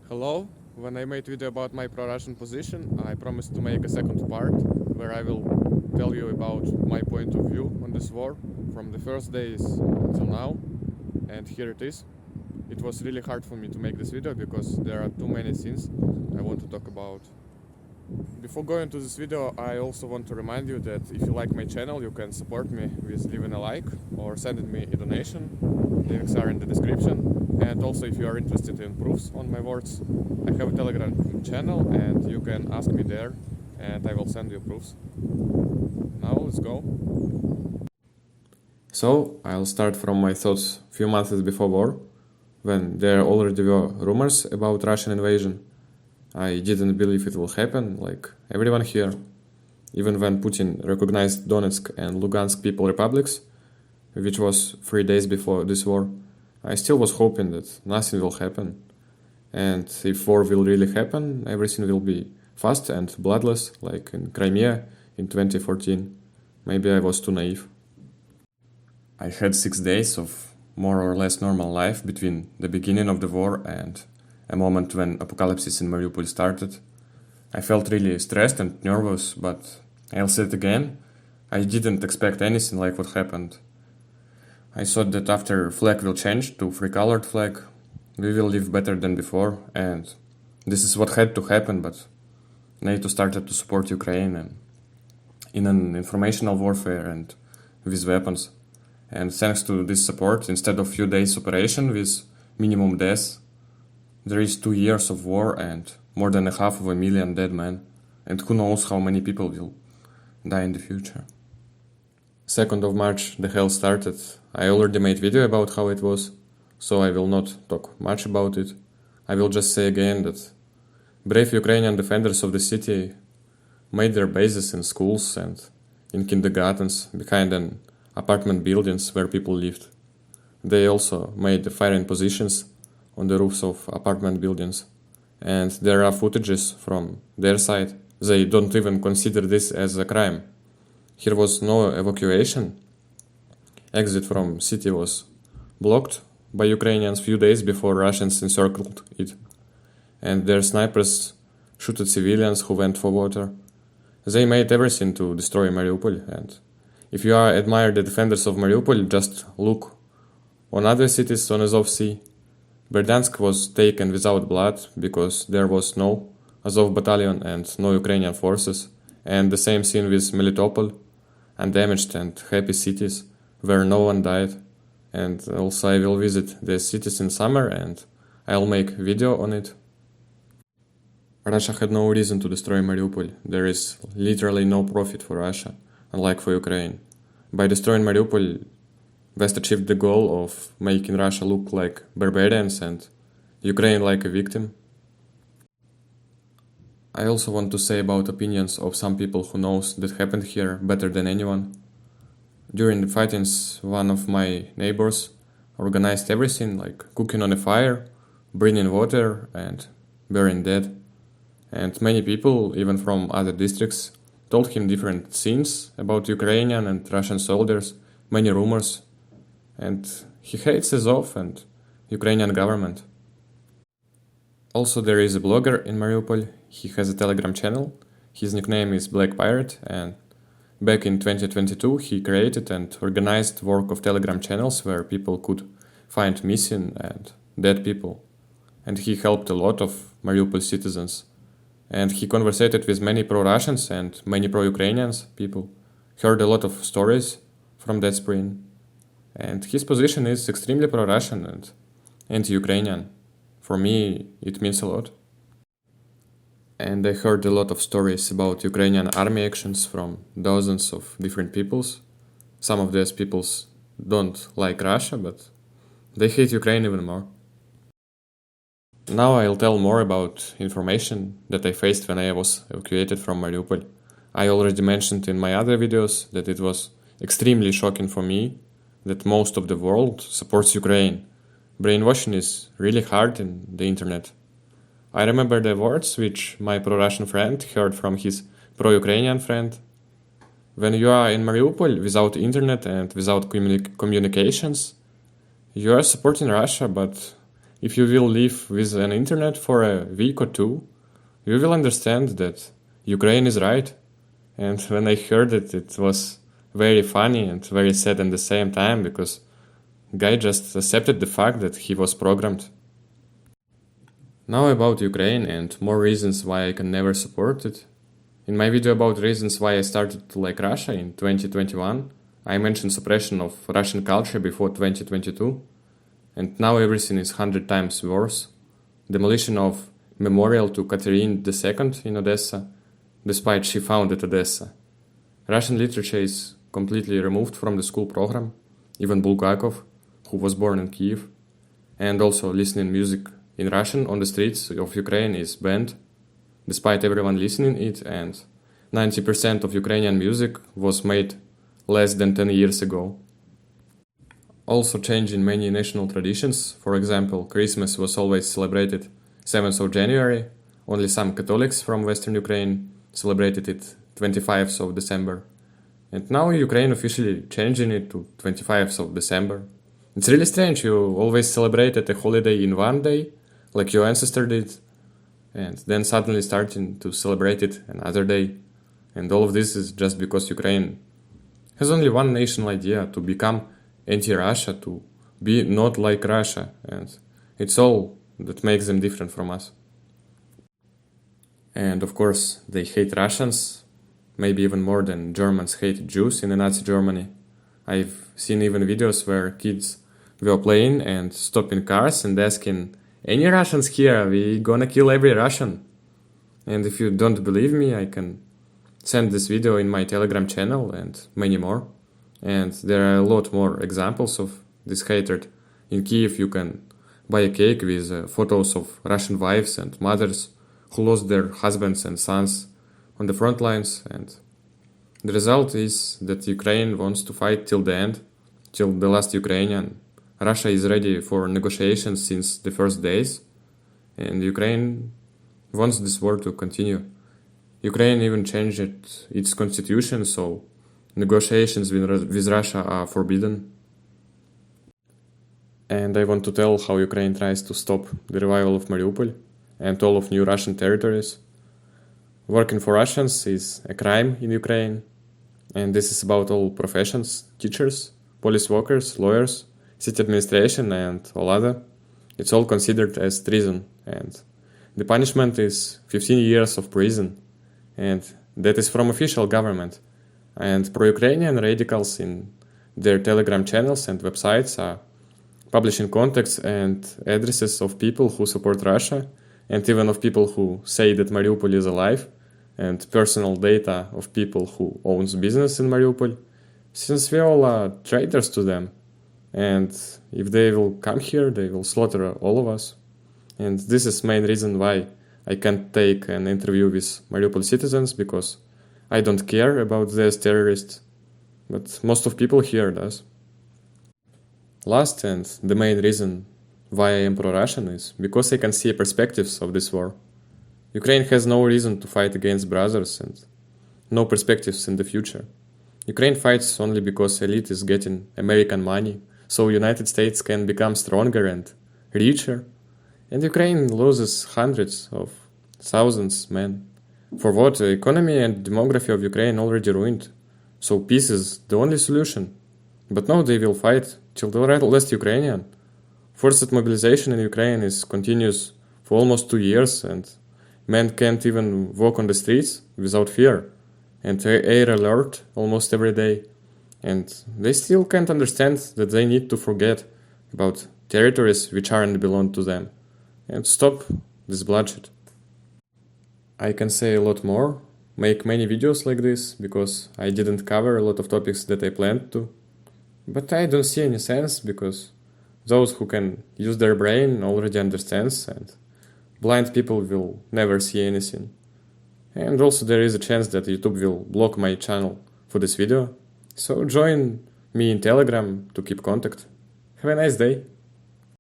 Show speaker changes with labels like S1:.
S1: Hello, when I made video about my pro-Russian position, I promised to make a second part where I will tell you about my point of view on this war from the first days till now, and here it is. It was really hard for me to make this video because there are too many things I want to talk about. Before going to this video, I also want to remind you that if you like my channel, you can support me with leaving a like or sending me a donation. The links are in the description. And also, if you are interested in proofs on my words, I have a Telegram channel and you can ask me there and I will send you proofs. Now let's go. So, I'll start from my thoughts few months before war, when there already were rumors about Russian invasion. I didn't believe it will happen, like everyone here. Even when Putin recognized Donetsk and Lugansk People Republics, which was 3 days before this war, I still was hoping that nothing will happen. And if war will really happen, everything will be fast and bloodless, like in Crimea in 2014. Maybe I was too naive. I had 6 days of more or less normal life between the beginning of the war and a moment when apocalypse in Mariupol started. I felt really stressed and nervous, but I'll say it again, I didn't expect anything like what happened. I thought that after flag will change to three-colored flag, we will live better than before, and this is what had to happen, but NATO started to support Ukraine and in an informational warfare and with weapons. And thanks to this support, instead of few days operation with minimum deaths, there is 2 years of war and more than 500,000 dead men, and who knows how many people will die in the future. 2nd of March the hell started. I already made video about how it was, so I will not talk much about it. I will just say again that brave Ukrainian defenders of the city made their bases in schools and in kindergartens behind an apartment buildings where people lived. They also made the firing positions on the roofs of apartment buildings, and there are footages from their side. They don't even consider this as a crime. Here was no evacuation. Exit from city was blocked by Ukrainians few days before Russians encircled it, and their snipers shot at civilians who went for water. They made everything to destroy Mariupol, and if you admire the defenders of Mariupol, just look on other cities on Azov Sea. Berdansk was taken without blood because there was no Azov battalion and no Ukrainian forces, and the same thing with Melitopol, undamaged and happy cities where no one died. And also I will visit the cities in summer and I'll make video on it. Russia had no reason to destroy Mariupol. There is literally no profit for Russia, unlike for Ukraine. By destroying Mariupol, West achieved the goal of making Russia look like barbarians and Ukraine like a victim. I also want to say about opinions of some people who knows that happened here better than anyone. During the fightings, one of my neighbors organized everything, like cooking on a fire, bringing water and burying dead. And many people, even from other districts, told him different things about Ukrainian and Russian soldiers, many rumors. And he hates Azov and Ukrainian government. Also, there is a blogger in Mariupol. He has a Telegram channel. His nickname is Black Pirate, and back in 2022 he created and organized work of Telegram channels where people could find missing and dead people. And he helped a lot of Mariupol citizens. And he conversated with many pro-Russians and many pro-Ukrainians people. Heard a lot of stories from that spring. And his position is extremely pro-Russian and anti-Ukrainian. For me, it means a lot. And I heard a lot of stories about Ukrainian army actions from dozens of different peoples. Some of these peoples don't like Russia, but they hate Ukraine even more. Now I'll tell more about information that I faced when I was evacuated from Mariupol. I already mentioned in my other videos that it was extremely shocking for me that most of the world supports Ukraine. Brainwashing is really hard in the internet. I remember the words which my pro-Russian friend heard from his pro-Ukrainian friend. When you are in Mariupol without internet and without communications, you are supporting Russia, but if you will live with an internet for a week or two, you will understand that Ukraine is right. And when I heard it, it was very funny and very sad at the same time, because guy just accepted the fact that he was programmed. Now about Ukraine and more reasons why I can never support it. In my video about reasons why I started to like Russia in 2021, I mentioned suppression of Russian culture before 2022, and now everything is 100 times worse. Demolition of memorial to Catherine II in Odessa, despite she founded Odessa. Russian literature is completely removed from the school program, even Bulgakov, who was born in Kiev, and also listening music in Russian on the streets of Ukraine is banned, despite everyone listening it, and 90% of Ukrainian music was made less than 10 years ago. Also changing many national traditions. For example, Christmas was always celebrated 7th of January, only some Catholics from Western Ukraine celebrated it 25th of December. And now Ukraine officially changing it to 25th of December. It's really strange, you always celebrated a holiday in one day, like your ancestor did, and then suddenly starting to celebrate it another day. And all of this is just because Ukraine has only one national idea, to become anti-Russia, to be not like Russia, and it's all that makes them different from us. And of course, they hate Russians, maybe even more than Germans hate Jews in Nazi Germany. I've seen even videos where kids were playing and stopping cars and asking, "Any Russians here? We gonna kill every Russian." And if you don't believe me, I can send this video in my Telegram channel and many more. And there are a lot more examples of this hatred. In Kiev you can buy a cake with photos of Russian wives and mothers who lost their husbands and sons on the front lines, and the result is that Ukraine wants to fight till the end, till the last Ukrainian. Russia is ready for negotiations since the first days, and Ukraine wants this war to continue. Ukraine even changed its constitution, so negotiations with Russia are forbidden. And I want to tell how Ukraine tries to stop the revival of Mariupol and all of new Russian territories. Working for Russians is a crime in Ukraine, and this is about all professions: teachers, police workers, lawyers, city administration, and all other. It's all considered as treason, and the punishment is 15 years of prison, and that is from official government. And pro-Ukrainian radicals in their Telegram channels and websites are publishing contacts and addresses of people who support Russia, and even of people who say that Mariupol is alive, and personal data of people who owns business in Mariupol, since we all are traitors to them. And if they will come here, they will slaughter all of us. And this is main reason why I can't take an interview with Mariupol citizens, because I don't care about these terrorists, but most of people here does. Last and the main reason why I am pro-Russian is because I can see perspectives of this war. Ukraine has no reason to fight against brothers and no perspectives in the future. Ukraine fights only because elite is getting American money, so United States can become stronger and richer, and Ukraine loses hundreds of thousands men. For what? The economy and demography of Ukraine already ruined, so peace is the only solution. But now they will fight till the last Ukrainian. Forced mobilization in Ukraine is continuous for almost 2 years, and men can't even walk on the streets without fear, and air alert almost every day. And they still can't understand that they need to forget about territories which aren't belong to them, and stop this bloodshed. I can say a lot more, make many videos like this, because I didn't cover a lot of topics that I planned to. But I don't see any sense, because those who can use their brain already understands, and blind people will never see anything. And also there is a chance that YouTube will block my channel for this video, so join me in Telegram to keep contact. Have a nice day!